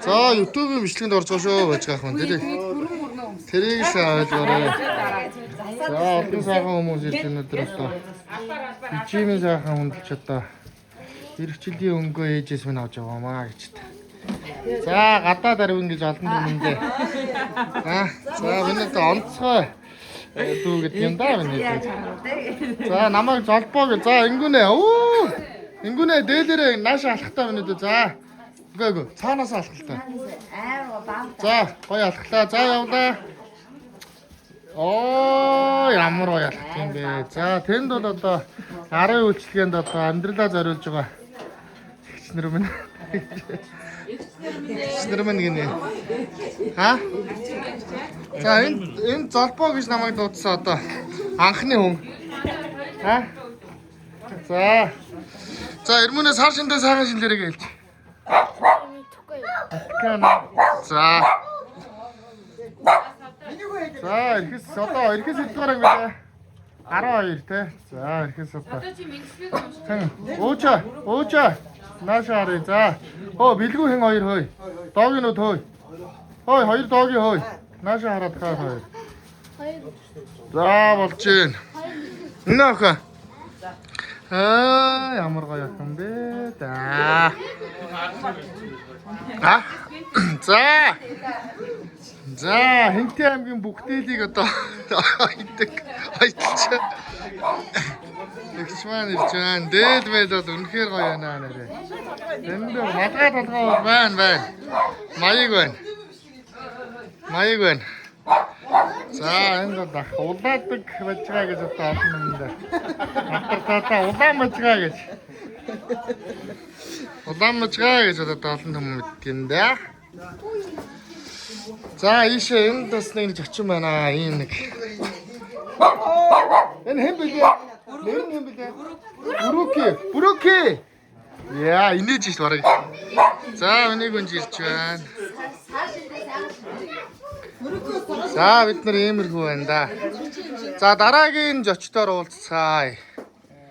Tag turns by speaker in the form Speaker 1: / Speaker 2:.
Speaker 1: За YouTube-ийн бичлэгэнд орж байгаа шүү байж гах юм тий. Тэрийг сайн ойлгоорой. За олон сайхан хүмүүс ирж өнөдөр одоо. Бичимийн сайхан хүндэлж одоо эх жилийн өнгөө ээжээс минь авч яваамаа гэж. За гадаад арив ингэж олон дүмэндээ. За миний одоо онцгой дүү гэдэг юм да миний. За намайг золбоо гэ. За ингүнэ. Ингүнэ дээлэрээ нааша алхахтаа миний дөө. За. Үгүй цаанаас алхалтай. За гоё алхлаа. За явлаа. Ямар гоё алхах юм бэ. За тэнд бол одоо арын үйлчлэгээнд одоо амьдралаа зориулж байгаа. Ихчнэр минь. Ихчнэр минь гинэ. За энэ золбоо гэж намайг дуудсан одоо анхны хүн. За эрмүнээс хар шиндээ сайхан шинлэрэг хэлж. За ихэс одоо ихэс хэдгээр вэ? 12 те. За ихэс одоо. Өөчөө. Наашаарай. За. Бэлгүү хэн хоёр хөөе. Доогийн нүд хөөе. Хоёр доогийн хөөе. Нааша хараад хаа хөөе. За болж гин. Энэ охоо. Ямар гоё юм бэ? За Хэнтэй аймгийн бүгдээлийг одоо хайдаг. Ихч маань ирж байна. Дээд байл бол үнэхээр гоё байна нэрээ. Энд малгай толгой бол байна. Маяг байна. За энд бол улаадаг байж байгаа гэж одоо олон юм даа. Автартаа улаан байж байгаа гэж. Улаан байж байгаа гэж одоо олон юм мэддэг юм даа. За ийшээ энд бас нэг зочин байна. Ийм нэг. Энэ хэн бэ? Нэр нь хэн бэ? Бүрөки. Яа, инээж ш бараг. За өнийг өнж ирж байна. За бид нар иймэрхүү байна да. За дараагийн зочдоор уулзцаая.